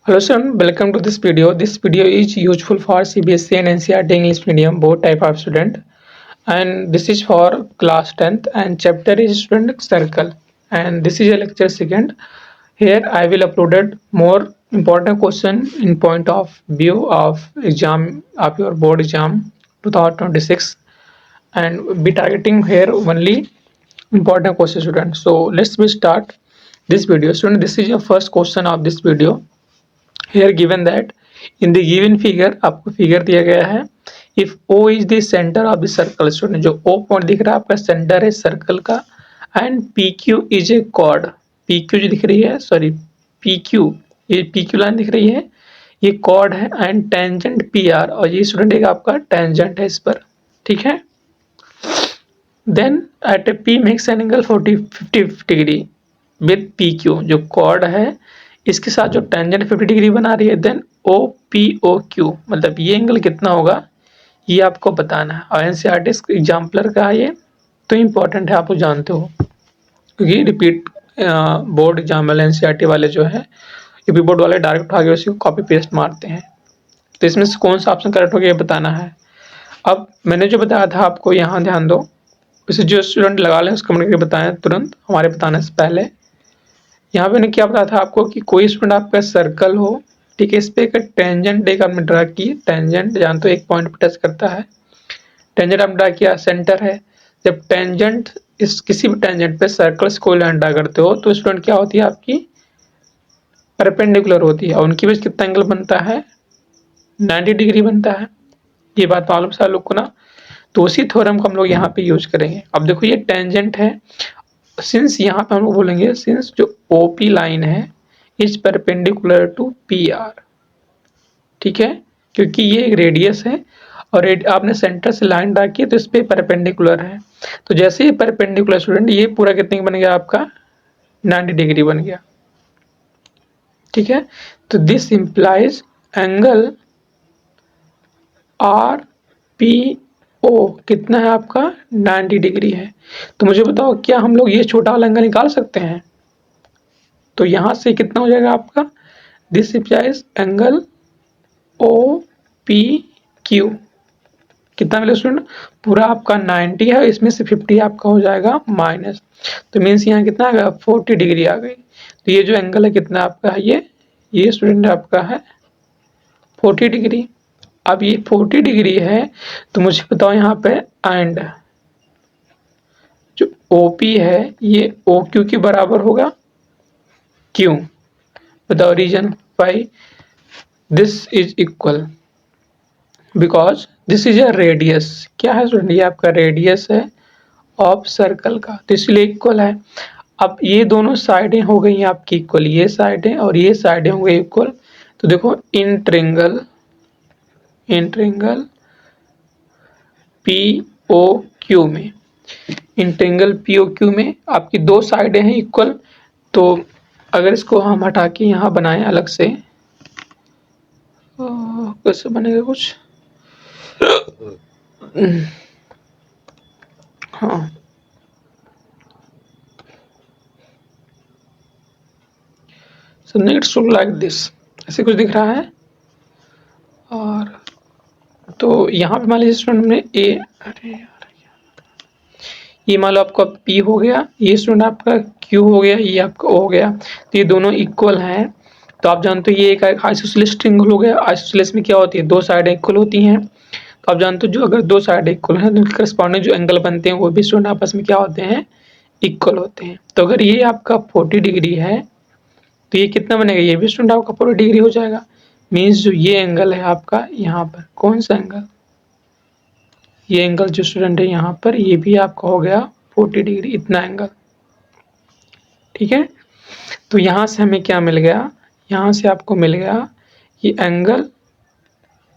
Hello student, welcome to this video. This video is useful for CBSE and NCERT English medium both type of student, and this is for class 10th and chapter is student circle, and this is a lecture second. Here I will uploaded more important question in point of view of exam of your board exam 2026, and be targeting here only important question student. So let's be start this video student. This is your first question of this video. Here given that in the given figure आपको figure दिया गया है, if O is the center of the circle, student जो O point दिख रहा है आपका centre है सर्कल का, and PQ is a chord, PQ जो दिख रही है सॉरी PQ, ये PQ लाइन दिख रही है, ये कॉर्ड है, एंड टेंजेंट PR, और ये स्टूडेंट एक आपका टेंजेंट है इस पर, ठीक है। Then at P makes an angle 50 degree with PQ, जो कॉर्ड है इसके साथ जो टेंजेंट 50 डिग्री बना रही है, देन OPOQ, मतलब ये एंगल कितना होगा ये आपको बताना है। और एनसीईआरटी एग्जाम्पलर का है ये, तो इम्पोर्टेंट है, आप लोग जानते हो क्योंकि रिपीट बोर्ड एग्जाम वाले एनसीईआरटी वाले जो है यूपी बोर्ड वाले डायरेक्ट उठा के उसी को कॉपी पेस्ट मारते हैं। तो इसमें से कौन सा ऑप्शन करेक्ट होगा ये बताना है। अब मैंने जो बताया था आपको, यहाँ ध्यान दो, इसे जो स्टूडेंट लगा लें उसको मैंने बताया तुरंत, हमारे बताने से पहले यहाँ पे मैंने क्या बताया था आपको कि कोई स्टूडेंट आपका सर्कल हो, ठीक है, इस पे एक टेंजेंट एक आपने ड्रा की, टेंजेंट जानते हो एक पॉइंट पे टच करता है, टेंजेंट आप ड्रा किया, सेंटर है। जब टेंजेंट इस किसी भी टेंजेंट पे सर्कल से कोई लाइन ड्रा करते हो तो स्टूडेंट क्या होती है आपकी परपेंडिकुलर होती है, और उनकी वजह कितना एंगल बनता है 90 डिग्री बनता है। ये बात मालूम है लोग को ना, तो उसी थ्योरम को हम लोग यहाँ पे यूज करेंगे। अब देखो ये टेंजेंट है, सिंस यहाँ पे हम लोग बोलेंगे सिंस जो OP लाइन है इज परपेंडिकुलर टू PR, ठीक है, क्योंकि ये एक रेडियस है और आपने सेंटर से लाइन ड्रा की तो इस पे परपेंडिकुलर है, तो जैसे ही परपेंडिकुलर स्टूडेंट ये पूरा कितने बन गया आपका 90 डिग्री बन गया, ठीक है। तो दिस इंप्लाइज एंगल RPO कितना है आपका 90 डिग्री है। तो मुझे बताओ क्या हम लोग ये छोटा वाला एंगल निकाल सकते हैं? तो यहाँ से कितना हो जाएगा आपका, दिस इंप्लाइज एंगल OPQ कितना मिला स्टूडेंट, पूरा आपका 90 है, इसमें से 50 आपका हो जाएगा माइनस, तो मीन्स यहाँ कितना आ गया 40 डिग्री आ गई। तो ये जो एंगल है कितना आपका है, ये स्टूडेंट आपका है 40 डिग्री। अब ये 40 डिग्री है तो मुझे बताओ यहाँ पे एंड जो OP है ये OQ के बराबर होगा, क्यों बताओ reason why this is equal, because this is a radius, क्या है स्टूडेंट ये आपका रेडियस है ऑफ सर्कल का, तो इसलिए इक्वल है। अब ये दोनों साइडें हो गई आपकी इक्वल, ये साइडें और ये साइडें हो गई इक्वल, तो देखो इन ट्रिंगल POQ में, इन ट्रिंगल POQ में आपकी दो साइडें हैं इक्वल, तो अगर इसको हम हटा के यहाँ बनाएं अलग से, कैसे बनेगा कुछ, हाँ so next look like this, ऐसे कुछ दिख रहा है। और तो यहाँ पे मान लीजिए स्टूडेंट ने ए, अरे यार ये मान लो आपका P हो गया, ये स्टूडेंट आपका Q हो गया, ये आपका O हो गया, तो ये दोनों इक्वल हैं। तो आप जानते हो ये एक आइसोसेलेस ट्रिंगल हो गया, आइसोसेलेस में क्या होती है दो साइडें इक्वल होती हैं, तो आप जानते हो जो अगर दो साइडें इक्वल हैं तो उनके करस्पॉन्डिंग जो एंगल बनते हैं वो भी स्टूडेंट आपस में क्या होते हैं इक्वल होते हैं। तो अगर ये आपका 40 डिग्री है तो ये कितना बनेगा, ये भी स्टूडेंट आपका 40 डिग्री हो जाएगा, मीन्स जो ये एंगल है आपका यहाँ पर, कौन सा एंगल, ये एंगल जो स्टूडेंट है यहाँ पर ये भी आपका हो गया 40 डिग्री, इतना एंगल, ठीक है। तो यहाँ से हमें क्या मिल गया, यहाँ से आपको मिल गया ये angle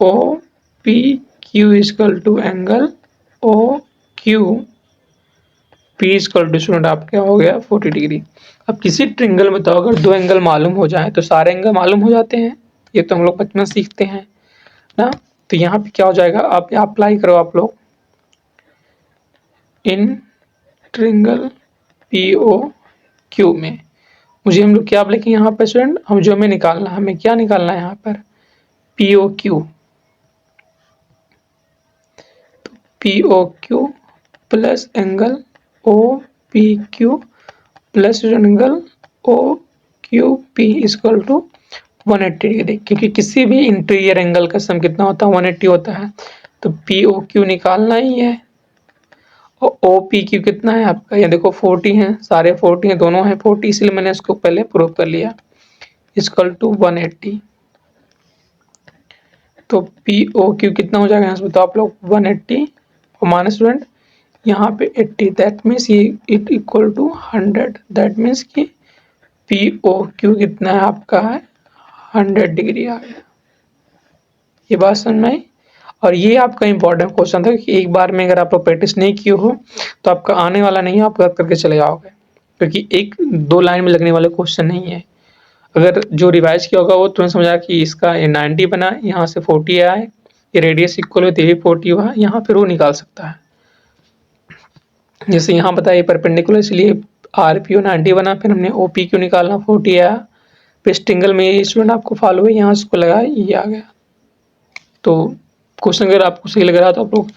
OPQ equal to angle OQP equal to student आपका हो गया 40 डिग्री। अब किसी ट्रिंगल में तो अगर दो एंगल मालूम हो जाए तो सारे एंगल मालूम हो जाते हैं, ये तो हम लोग बचपन सीखते हैं ना। तो यहाँ पे क्या हो जाएगा, आप यहाँ अप्लाई करो आप लोग, इन ट्रिंगल POQ में मुझे हम लोग क्या लिखें यहाँ पर स्टूडेंट, हम जो हमें निकालना है, हमें क्या निकालना है यहाँ पर, P O Q, P O Q plus angle O P Q plus angle O Q P equal to 180 degree, क्योंकि किसी भी इंटीरियर एंगल का सम कितना होता है, 180 होता है। तो पी ओ क्यू निकालना ही है, और ओ पी क्यू कितना है आपका, ये देखो 40 है, सारे 40 हैं, दोनों हैं 40, इसलिए मैंने इसको पहले प्रूव कर लिया, इक्वल टू 180। तो पी ओ क्यू कितना हो जाएगा यहाँ से बताओ आप लोग, 180 और माइनस स्टूडेंट यहाँ पे 80, दैट मीन्स ये it equal to 100, that means कि पी ओ क्यू कितना है आपका है 100 डिग्री आ गया। ये बात समझ में आई। और ये आपका इंपॉर्टेंट क्वेश्चन था कि एक बार में अगर आप लोग प्रैक्टिस नहीं किए हो तो आपका आने वाला नहीं है, आप याद करके चले जाओगे, क्योंकि एक दो लाइन में लगने वाले क्वेश्चन नहीं है। अगर जो रिवाइज किया होगा वो तुम्हें समझा कि इसका 90 बना, यहाँ से 40 आए, ये रेडियस इक्वल हो तो ये 40 हुआ, यहाँ फिर वो निकाल सकता है। जैसे यहाँ बताया परपेंडिकुलर, इसलिए आर पी ओ 90 बना, फिर हमने ओ पी क्यू निकालना 40 आया, फिर स्टिंगल में ये स्टूडेंट आपको फॉलो हुए, यहाँ उसको लगाया, ये आ गया। तो क्वेश्चन अगर आपको सही लग रहा है तो आप लोग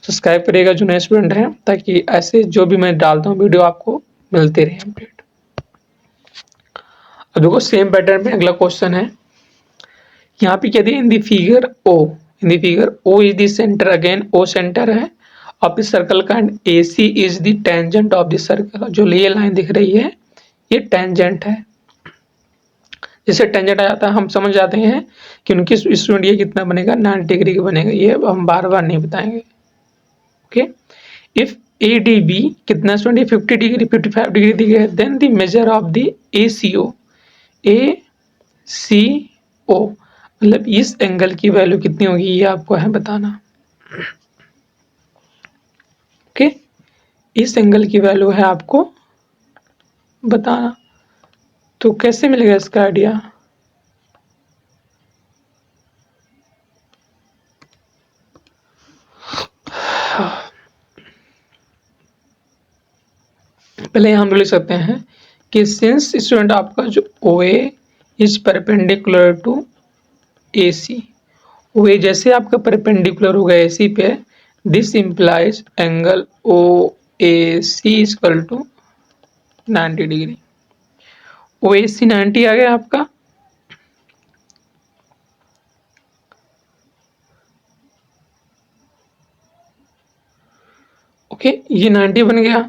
सब्सक्राइब करिएगा जो नए स्टूडेंट हैं, ताकि ऐसे जो भी मैं डालता हूँ वीडियो आपको मिलते रहे अपडेट। अब देखो सेम पैटर्न में अगला क्वेश्चन है, यहाँ पे क्या दिया, in the figure O, in the figure O is the centre, again O centre है ऑफ द सर्कल का, and A C is the tangent of the circle. जो ये लाइन दिख रही है ये टेंजेंट है। जैसे टेंजेंट आ जाता है हम समझ जाते हैं कि उनकी स्टूडेंट ये कितना बनेगा, 90 डिग्री का बनेगा, ये हम बार बार नहीं बताएंगे। Okay, if A D B कितना स्टूडेंट, 50 डिग्री 55 डिग्री दी है, then the measure of the A C O, A C O मतलब इस एंगल की वैल्यू कितनी होगी ये आपको है बताना। ओके, इस एंगल की वैल्यू है आपको बताना। तो कैसे मिलेगा इसका आइडिया, पहले हम लिख सकते हैं कि सिंस स्टूडेंट आपका जो O A is perpendicular to A C, O A जैसे आपका परपेंडिकुलर होगा ए सी पे, this implies angle O A C equal to 90 degree. O A C 90 आ गया आपका, ओके ये 90 बन गया।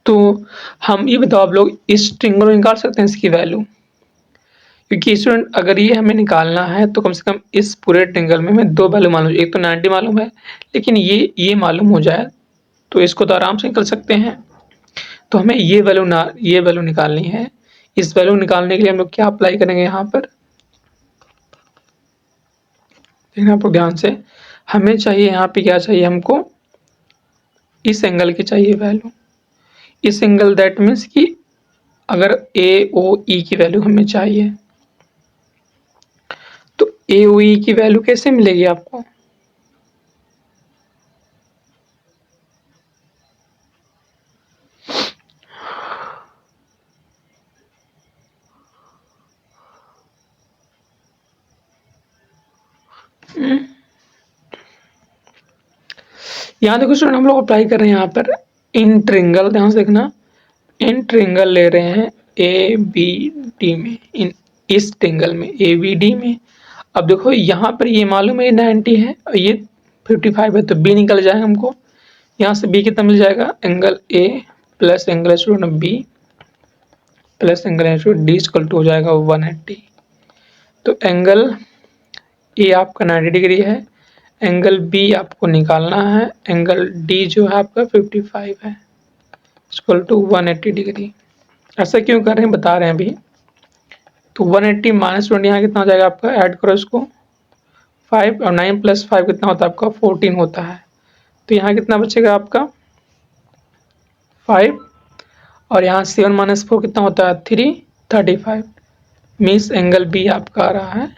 तो हम ये बताओ आप लोग इस ट्रिंगल में निकाल सकते हैं इसकी वैल्यू, क्योंकि स्टूडेंट अगर ये हमें निकालना है तो कम से कम इस पूरे ट्रिंगल में हमें दो वैल्यू मालूम, एक तो 90 मालूम है, लेकिन ये मालूम हो जाए तो इसको तो आराम से निकल सकते हैं। तो हमें ये वैल्यू निकालनी है। इस वैल्यू निकालने के लिए हम लोग क्या अप्लाई करेंगे यहाँ पर, देखना आपको ध्यान से, हमें चाहिए यहाँ पे क्या चाहिए हमको, इस एंगल की चाहिए वैल्यू, इस एंगल दैट मीन्स कि अगर ए ओ ई की वैल्यू हमें चाहिए तो ए ओ ई की वैल्यू कैसे मिलेगी आपको, यहाँ देखो स्टूडेंट हम लोग अप्लाई कर रहे हैं यहाँ पर इन ट्रिंगल, ध्यान से देखना, इन ट्रिंगल ले रहे हैं ए बी डी में, इन इस ट्रिंगल में ए बी डी में। अब देखो यहाँ पर ये मालूम है 90 है और ये 55 है, तो बी निकल जाएगा हमको, यहाँ से बी कितना मिल जाएगा, angle A plus angle student B plus angle student D equal to हो जाएगा 180। तो एंगल ए आपका 90 डिग्री है, एंगल बी आपको निकालना है, एंगल डी जो है आपका 55 है, इक्वल टू 180 डिग्री। ऐसा क्यों कर रहे हैं बता रहे हैं अभी। तो 180 माइनस 20 यहाँ कितना हो जाएगा आपका, ऐड करो इसको, 5 और 9 प्लस 5 कितना होता है आपका 14 होता है। तो यहाँ कितना बचेगा आपका 5, और यहाँ 7 माइनस 4 कितना होता है 3, 35। मीन्स एंगल बी आपका आ रहा है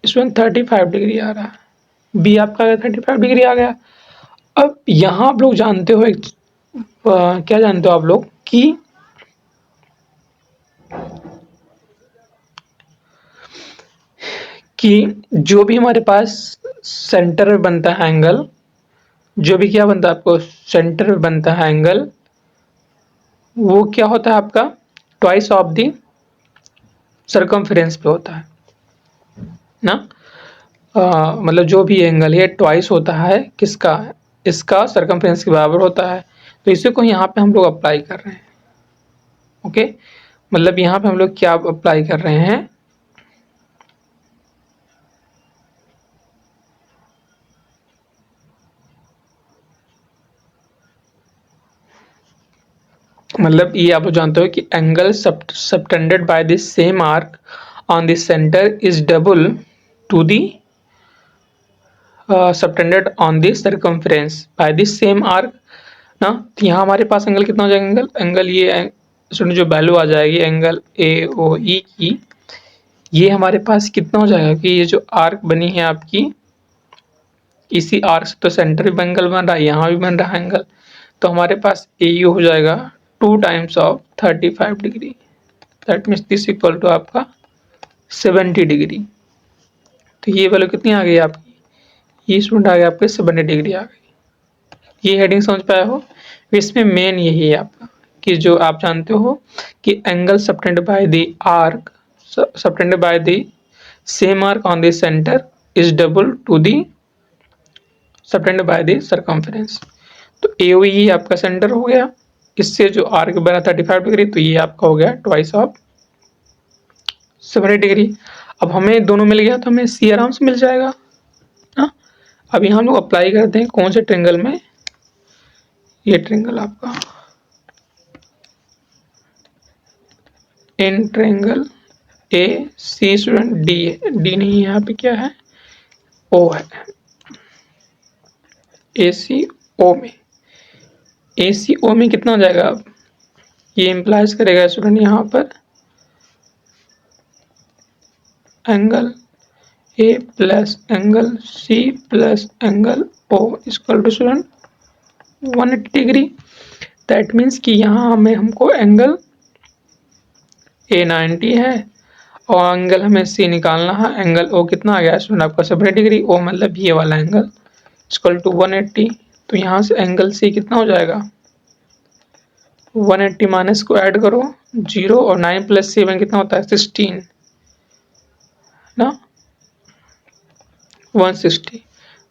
इसमें 35 डिग्री आ रहा है। बी आपका 35 डिग्री आ गया। अब यहाँ आप लोग जानते हो क्या जानते हो आप लोग कि जो भी हमारे पास सेंटर में बनता है एंगल, जो भी क्या बनता है आपको सेंटर में बनता है एंगल, वो क्या होता है आपका ट्वाइस ऑफ द सर्कमफेरेंस पे होता है ना। मतलब जो भी एंगल है ट्वाइस होता है किसका, इसका सर्कमफेरेंस के बराबर होता है। तो इसी को यहाँ पे हम लोग अप्लाई कर रहे हैं। ओके, मतलब यहाँ पे हम लोग क्या अप्लाई कर रहे हैं, मतलब ये आप जानते हो कि angle subtended by the same arc on the centre is double two the subtended on the circumference by the same arc ना। तो यहाँ हमारे पास एंगल कितना हो जाएगा, एंगल ये सुनो जो वैल्यू आ जाएगी एंगल ए ओ ई की, ये हमारे पास कितना हो जाएगा कि ये जो आर्क बनी है आपकी, इसी आर्क से तो सेंटर भी एंगल बन रहा है, यहाँ भी बन रहा है एंगल, तो हमारे पास ए यू हो जाएगा 2 times of 35 degree, that means this equal to आपका 70 डिग्री। तो ये वैल्यू कितनी आ गई आपकी, ये स्टूडेंट आ गया आपके 70 डिग्री आ गई। ये हेडिंग समझ पाए हो। इसमें मेन यही है आपका कि जो आप जानते हो कि angle subtended by the arc subtended by the same arc on the centre is double two the subtended by the circumference. तो AOE आपका सेंटर हो गया, इससे जो आर्क बना 35 डिग्री, तो ये आपका हो गया ट्वाइस ऑफ 70 डिग्री। अब हमें दोनों मिल गया तो हमें सी आराम से मिल जाएगा ना। अब यहाँ हम लोग अप्लाई करते हैं कौन से ट्रेंगल में, ये ट्रेंगल आपका in triangle A C student D है, डी नहीं है यहाँ पे क्या है ओ है, ए सी ओ में, ए सी ओ में कितना हो जाएगा, अब ये इम्प्लाइज करेगा स्टूडेंट यहाँ पर angle A plus angle C plus angle O equal to student 180 degree. That means कि यहाँ हमें हमको एंगल ए 90 है और एंगल हमें सी निकालना है। एंगल ओ कितना आ गया स्टूडेंट आपका 70 डिग्री, ओ मतलब ये वाला एंगल इक्वल टू 180। तो यहाँ से एंगल सी कितना हो जाएगा 180 माइनस को ऐड करो 0 और 9 प्लस 7 कितना होता है 16 ना 160।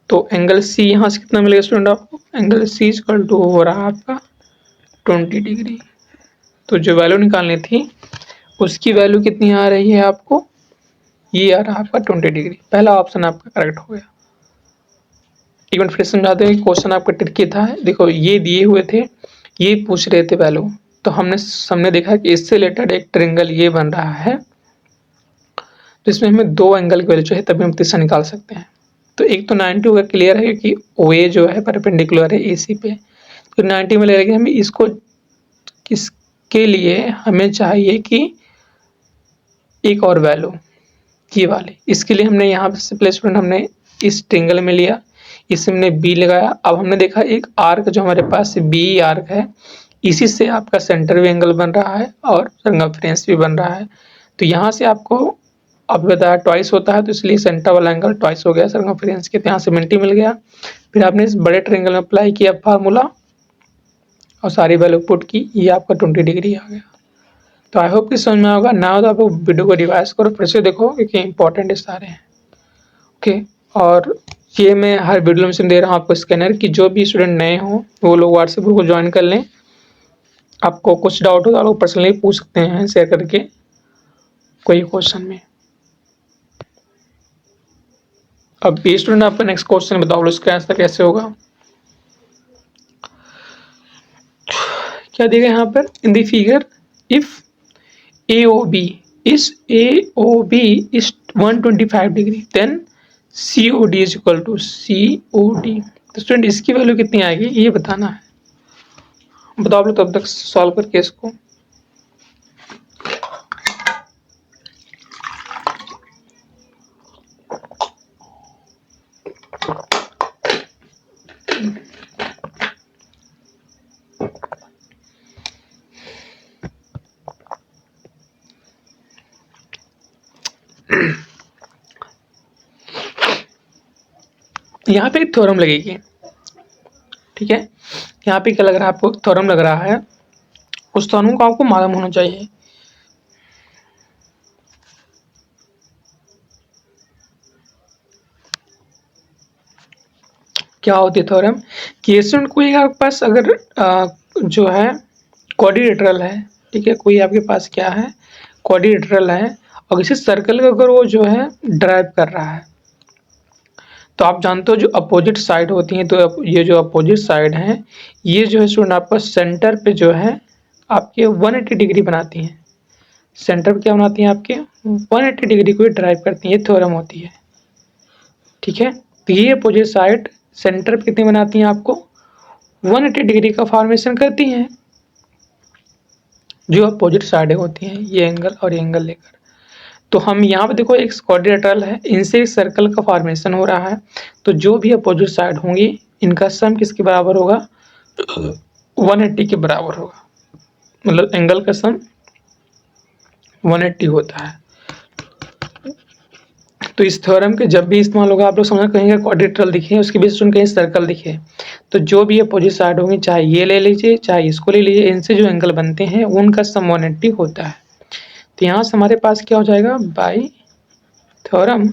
तो एंगल सी यहाँ से कितना मिलेगा स्टूडेंट आपको, एंगल सी इक्वल टू हो रहा है आपका 20 डिग्री। तो जो वैल्यू निकालनी थी उसकी वैल्यू कितनी आ रही है आपको, ये आ रहा है आपका 20 डिग्री। पहला ऑप्शन आपका करेक्ट हो गया। एक मिनट फिर समझाते हैं कि क्वेश्चन आपका ट्रिकी था। देखो ये दिए हुए थे, ये पूछ रहे थे वैल्यू, तो हमने देखा कि इससे रिलेटेड एक ट्रायंगल ये बन रहा है, तो इसमें हमें दो एंगल की वैल्यू चाहिए तभी हम तीसरा निकाल सकते हैं। तो एक तो 90 होगा, क्लियर है कि ओ ए जो है परपेंडिकुलर है ए सी पे, तो 90 में ले लेंगे हमें इसको। किसके लिए हमें चाहिए कि एक और वैल्यू ये वाली, इसके लिए हमने यहाँ से प्लेसमेंट हमने इस ट्रायंगल में लिया, इसमें हमने बी लगाया। अब हमने देखा एक आर्क जो हमारे पास बी आर्क है, इसी से आपका सेंटर भी एंगल बन रहा है और सर्कमफेरेंस भी बन रहा है। तो यहाँ से आपको अब बताया ट्वाइस होता है, तो इसलिए सेंटर वाला एंगल ट्वाइस हो गया सर्कमफेरेंस के, तो यहाँ से 90 मिल गया। फिर आपने इस बड़े ट्रायंगल में अप्लाई किया फार्मूला और सारी वैल्यू पुट की, ये आपका 20 डिग्री आ गया। तो आई होप कि समझ में होगा ना, हो तो आप वीडियो को रिवाइज करो फिर से देखो क्योंकि इंपॉर्टेंट सारे हैं। ओके, और ये मैं हर वीडियो में दे रहा हूँ आपको स्कैनर कि जो भी स्टूडेंट नए हों वो लोग व्हाट्सएप ग्रुप को ज्वाइन कर लें। आपको कुछ डाउट हो तो आप लोग पर्सनली पूछ सकते हैं शेयर करके कोई क्वेश्चन में। अब ये स्टूडेंट आपका नेक्स्ट क्वेश्चन बताओ उसका आंसर कैसे होगा। क्या दिया गया यहाँ पर in the figure, if AOB is AOB is 125 degree then COD is equal to COD। तो स्टूडेंट इसकी वैल्यू कितनी आएगी ये बताना है। बताओ लो तब तक सॉल्व करके इसको। यहाँ पे एक थ्योरम लगेगी, ठीक है। यहाँ पे क्या लग रहा है आपको, थ्योरम लग रहा है, उस थ्योरम को आपको मालूम होना चाहिए। क्या होती है थ्योरम कि स्टूडेंट कोई आपके पास अगर जो है क्वाड्रिलेटरल है, ठीक है, कोई आपके पास क्या है क्वाड्रिलेटरल है, और किसी सर्कल का अगर वो जो है ड्राइव कर रहा है, तो आप जानते हो जो अपोजिट साइड होती हैं, तो ये जो अपोजिट साइड हैं, ये जो है स्टूडेंट आपका सेंटर पे जो है आपके 180 डिग्री बनाती हैं। सेंटर पे क्या बनाती हैं आपके 180 डिग्री को ड्राइव करती हैं, ये थ्योरम होती है, ठीक है। तो ये अपोजिट साइड सेंटर पे कितनी बनाती हैं आपको 180 डिग्री का फॉर्मेशन करती हैं, जो अपोजिट साइड होती हैं, ये एंगल और ये एंगल लेकर। तो हम यहाँ पे देखो एक क्वाड्रिलेटरल है, इनसे एक सर्कल का फॉर्मेशन हो रहा है, तो जो भी अपोजिट साइड होंगी इनका सम किसके बराबर होगा 180 के बराबर होगा, मतलब एंगल का सम 180 होता है। तो इस थ्योरम के जब भी इस्तेमाल होगा, आप लोग समझ कहेंगे क्वाड्रिलेटरल दिखे उसके बीच में कहीं सर्कल दिखे, तो जो भी अपोजिट साइड होंगी, चाहे ये ले लीजिए चाहे इसको ले लीजिए, इनसे जो एंगल बनते हैं उनका सम 180 होता है। तो यहाँ से हमारे पास क्या हो जाएगा बाई थ्योरम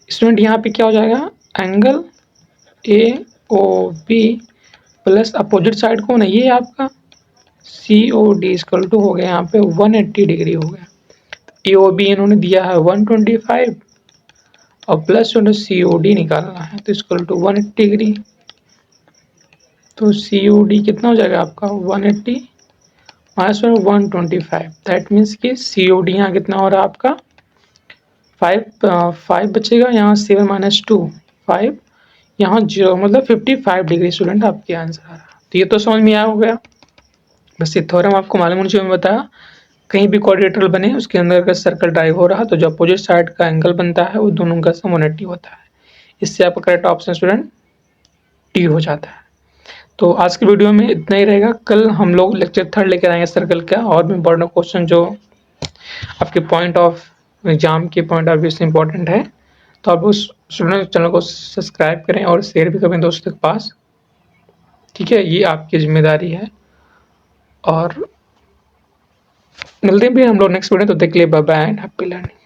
स्टूडेंट, यहाँ पे क्या हो जाएगा angle A O B plus opposite side कौन है, ये आपका C O D equal to हो गया यहाँ पे 180 डिग्री हो गया। ए ओ बी इन्होंने दिया है 125 और प्लस सी ओ डी निकालना है, तो इक्वल टू 180 डिग्री। तो सी ओ डी कितना हो जाएगा आपका 180 माइनस 125, दैट मीन्स कि सी ओ डी यहाँ कितना हो रहा है आपका 5 बचेगा, यहाँ 7 माइनस 2 5, यहाँ 0 मतलब 55 डिग्री स्टूडेंट आपके आंसर आ रहा। तो ये तो समझ में आया हो गया, बस ये थ्योरम आपको मालूम होना चाहिए। मैं बताया कहीं भी क्वाड्रिलेटरल बने उसके अंदर का सर्कल ड्राइव हो रहा तो जो अपोजिट साइड का एंगल बनता है वो दोनों का सम 180 होता है। इससे आपका करेक्ट ऑप्शन स्टूडेंट टी हो जाता है। तो आज की वीडियो में इतना ही रहेगा, कल हम लोग लेक्चर 3 लेकर आएंगे सर्कल का और भी इंपॉर्टेंट क्वेश्चन जो आपके पॉइंट ऑफ एग्जाम के पॉइंट ऑफ व्यू से इंपॉर्टेंट है। तो आप उस स्टूडेंट चैनल को सब्सक्राइब करें और शेयर भी करें दोस्तों के पास, ठीक है, ये आपकी जिम्मेदारी है। और मिलते हैं भी हम लोग नेक्स्ट वीडियो, तो देख लिए, bye bye and happy learning.